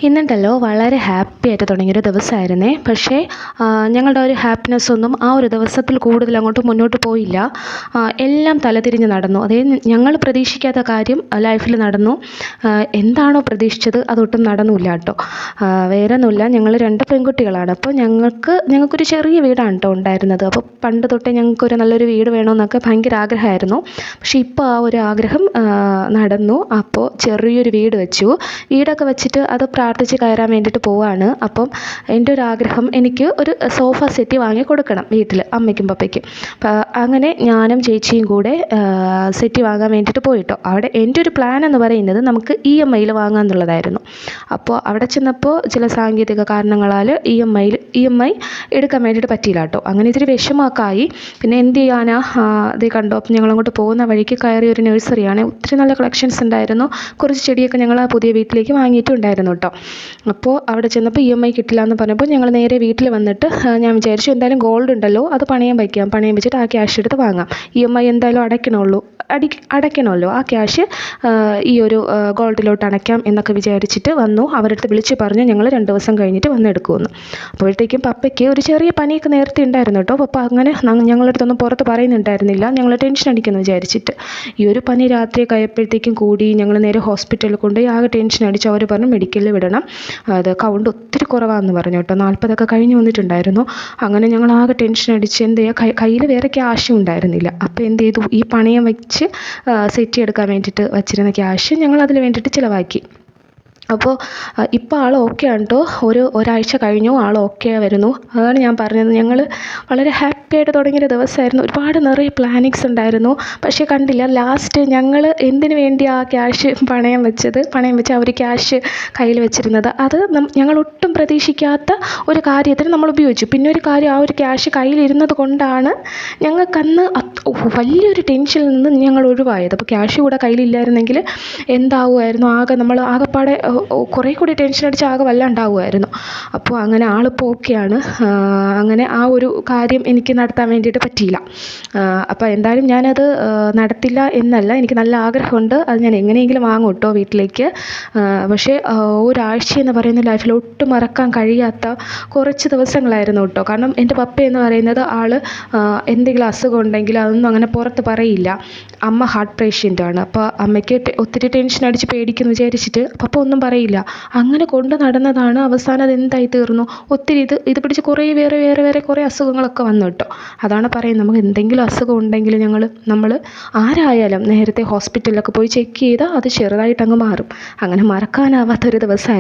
ഇന്നുണ്ടല്ലോ വളരെ ഹാപ്പി ആയിട്ട് തുടങ്ങിയൊരു ദിവസമായിരുന്നേ. പക്ഷേ ഞങ്ങളുടെ ഒരു ഹാപ്പിനെസ് ഒന്നും ആ ഒരു ദിവസത്തിൽ കൂടുതൽ അങ്ങോട്ട് മുന്നോട്ട് പോയില്ല. എല്ലാം തലതിരിഞ്ഞ് നടന്നു. അതായത് ഞങ്ങൾ പ്രതീക്ഷിക്കാത്ത കാര്യം ലൈഫിൽ നടന്നു. എന്താണോ പ്രതീക്ഷിച്ചത് അതൊട്ടും നടന്നില്ല കേട്ടോ. വേറെ ഒന്നുമില്ല, ഞങ്ങൾ 2 പെൺകുട്ടികളാണ്. അപ്പോൾ ഞങ്ങൾക്കൊരു ചെറിയ വീടാണ് കേട്ടോ ഉണ്ടായിരുന്നത്. അപ്പോൾ പണ്ട് തൊട്ടേ ഞങ്ങൾക്കൊരു നല്ലൊരു വീട് വേണമെന്നൊക്കെ ഭയങ്കര ആഗ്രഹമായിരുന്നു. പക്ഷേ ഇപ്പോൾ ആ ഒരു ആഗ്രഹം നടന്നു. അപ്പോൾ ചെറിയൊരു വീട് വെച്ചു. വീടൊക്കെ വെച്ചിട്ട് അത് പ്രാർത്ഥിച്ച് കയറാൻ വേണ്ടിയിട്ട് പോവാണ്. അപ്പം എൻ്റെ ഒരു ആഗ്രഹം, എനിക്ക് ഒരു സോഫ സെറ്റ് വാങ്ങി കൊടുക്കണം വീട്ടിൽ അമ്മയ്ക്കും പപ്പയ്ക്കും. അങ്ങനെ ഞാനും ചേച്ചിയും കൂടെ സെറ്റ് വാങ്ങാൻ വേണ്ടിയിട്ട് പോയിട്ടോ. അവിടെ എൻ്റെ ഒരു പ്ലാൻ എന്ന് പറയുന്നത് നമുക്ക് EMIയിൽ വാങ്ങാമെന്നുള്ളതായിരുന്നു. അപ്പോൾ അവിടെ ചെന്നപ്പോൾ ചില സാങ്കേതിക കാരണങ്ങളാൽ EMI എടുക്കാൻ വേണ്ടിയിട്ട് പറ്റിയില്ല കേട്ടോ. അങ്ങനെ ഇത്തിരി വിഷമമൊക്കെ ആയി. പിന്നെ എന്ത് ചെയ്യാനാ, ഇത് കണ്ടോ. അപ്പം ഞങ്ങളങ്ങോട്ട് പോകുന്ന വഴിക്ക് കയറിയ ഒരു നഴ്സറിയാണ്. ഒത്തിരി നല്ല കളക്ഷൻസ് ഉണ്ടായിരുന്നു. കുറച്ച് ചെടിയൊക്കെ ഞങ്ങൾ ആ പുതിയ വീട്ടിലേക്ക് വാങ്ങിയിട്ടുണ്ടായിരുന്നു കേട്ടോ. അപ്പോൾ അവിടെ ചെന്നപ്പോൾ EMI കിട്ടില്ല എന്ന് പറഞ്ഞപ്പോൾ ഞങ്ങൾ നേരെ വീട്ടിൽ വന്നിട്ട് ഞാൻ വിചാരിച്ചു എന്തായാലും ഗോൾഡ് ഉണ്ടല്ലോ, അത് പണയം വെച്ചിട്ട് ആ ക്യാഷ് എടുത്ത് വാങ്ങാം. EMI എന്തായാലും അടയ്ക്കണമല്ലോ, ആ ക്യാഷ് ഈ ഒരു ഗോൾഡിലോട്ട് അടയ്ക്കാം എന്നൊക്കെ വിചാരിച്ചിട്ട് വന്നു. അവരുടെ അടുത്ത് വിളിച്ച് പറഞ്ഞു ഞങ്ങൾ 2 ദിവസം കഴിഞ്ഞിട്ട് വന്നെടുക്കുമെന്ന്. അപ്പോഴത്തേക്കും പപ്പയ്ക്ക് ഒരു ചെറിയ പനിയൊക്കെ നേരത്തെ ഉണ്ടായിരുന്നു കേട്ടോ. പപ്പ അങ്ങനെ ഞങ്ങളുടെ അടുത്തൊന്നും പുറത്ത് പറയുന്നുണ്ടായിരുന്നില്ല, ഞങ്ങൾ ടെൻഷൻ അടിക്കുമെന്ന് വിചാരിച്ചിട്ട്. ഈ ഒരു പനി രാത്രിയൊക്കെ ആയപ്പോഴത്തേക്കും കൂടി ഞങ്ങൾ നേരെ ഹോസ്പിറ്റലിൽ കൊണ്ടുപോയി. ആകെ ടെൻഷൻ അടിച്ച് അവർ പറഞ്ഞു മെഡിക്കലിൽ വിടണം, അത് കൗണ്ട് ഒത്തിരി കുറവാണെന്ന് പറഞ്ഞു കേട്ടോ. 40 കഴിഞ്ഞ് വന്നിട്ടുണ്ടായിരുന്നു. അങ്ങനെ ഞങ്ങൾ ആകെ ടെൻഷൻ അടിച്ച് എന്ത് ചെയ്യുക, കയ്യിൽ വേറെ ക്യാഷും ഉണ്ടായിരുന്നില്ല. അപ്പോൾ എന്ത് ചെയ്തു, ഈ പണയം വെച്ച് സെറ്റ് എടുക്കാൻ വേണ്ടിയിട്ട് വച്ചിരുന്ന ക്യാഷ് ഞങ്ങൾ അതിന് വേണ്ടിയിട്ട് ചിലവാക്കി. അപ്പോൾ ഇപ്പോൾ ആൾ ഓക്കെ ആണ് കേട്ടോ. ഒരാഴ്ച കഴിഞ്ഞു, ആൾ ഓക്കെ വരുന്നു. അതാണ് ഞാൻ പറഞ്ഞത്, ഞങ്ങൾ വളരെ ഹാപ്പി ആയിട്ട് തുടങ്ങിയൊരു ദിവസമായിരുന്നു. ഒരുപാട് നിറയെ പ്ലാനിങ്സ് ഉണ്ടായിരുന്നു. പക്ഷേ കണ്ടില്ല, ലാസ്റ്റ് ഞങ്ങൾ എന്തിനു വേണ്ടി ആ ക്യാഷ് പണയം വെച്ച് അവർ ക്യാഷ് കയ്യിൽ വെച്ചിരുന്നത്, അത് ഞങ്ങൾ ഒട്ടും പ്രതീക്ഷിക്കാത്ത ഒരു കാര്യത്തിന് നമ്മൾ ഉപയോഗിച്ചു. പിന്നെ ഒരു കാര്യം, ആ ഒരു ക്യാഷ് കയ്യിലിരുന്നത് കൊണ്ടാണ് ഞങ്ങൾക്കന്ന് വലിയൊരു ടെൻഷനിൽ നിന്ന് ഞങ്ങൾ ഒഴിവായത്. അപ്പോൾ ക്യാഷ് കൂടെ കയ്യിലില്ലായിരുന്നെങ്കിൽ എന്താവുമായിരുന്നു, ആകെപ്പാടെ കുറേ കൂടി ടെൻഷൻ അടിച്ച് ആകെ വല്ലാണ്ടാവുമായിരുന്നു. അപ്പോൾ അങ്ങനെ ആളിപ്പോൾ ഓക്കെയാണ്. അങ്ങനെ ആ ഒരു കാര്യം എനിക്ക് നടത്താൻ വേണ്ടിയിട്ട് പറ്റിയില്ല. അപ്പോൾ എന്തായാലും ഞാനത് നടത്തില്ല എന്നല്ല, എനിക്ക് നല്ല ആഗ്രഹമുണ്ട്. അത് ഞാൻ എങ്ങനെയെങ്കിലും വാങ്ങും കേട്ടോ വീട്ടിലേക്ക്. പക്ഷേ ഒരാഴ്ച എന്ന് പറയുന്ന ലൈഫിൽ ഒട്ടും മറക്കാൻ കഴിയാത്ത കുറച്ച് ദിവസങ്ങളായിരുന്നു കേട്ടോ. കാരണം എൻ്റെ പപ്പ എന്ന് പറയുന്നത് ആൾ എന്തെങ്കിലും അസുഖം ഉണ്ടെങ്കിൽ അതൊന്നും അങ്ങനെ പുറത്ത് പറയില്ല. അമ്മ ഹാർട്ട് പേഷ്യൻ്റാണ്. അപ്പോൾ അമ്മയ്ക്ക് ഒത്തിരി ടെൻഷൻ അടിച്ച് പേടിക്കുന്നു വിചാരിച്ചിട്ട് പപ്പ ഒന്നും പറയില്ല. അങ്ങനെ കൊണ്ട് നടന്നതാണ്. അവസാനം അത് എന്തായി തീർന്നു, ഒത്തിരി ഇത് പിടിച്ച് വേറെ കുറേ അസുഖങ്ങളൊക്കെ വന്നു കേട്ടോ. അതാണ് പറയുന്നത്, നമുക്ക് എന്തെങ്കിലും അസുഖം ഉണ്ടെങ്കിൽ നമ്മൾ ആരായാലും നേരത്തെ ഹോസ്പിറ്റലിലൊക്കെ പോയി ചെക്ക് ചെയ്താൽ അത് ചെറുതായിട്ടങ്ങ് മാറും. അങ്ങനെ മറക്കാനാവാത്തൊരു ദിവസമായിരുന്നു.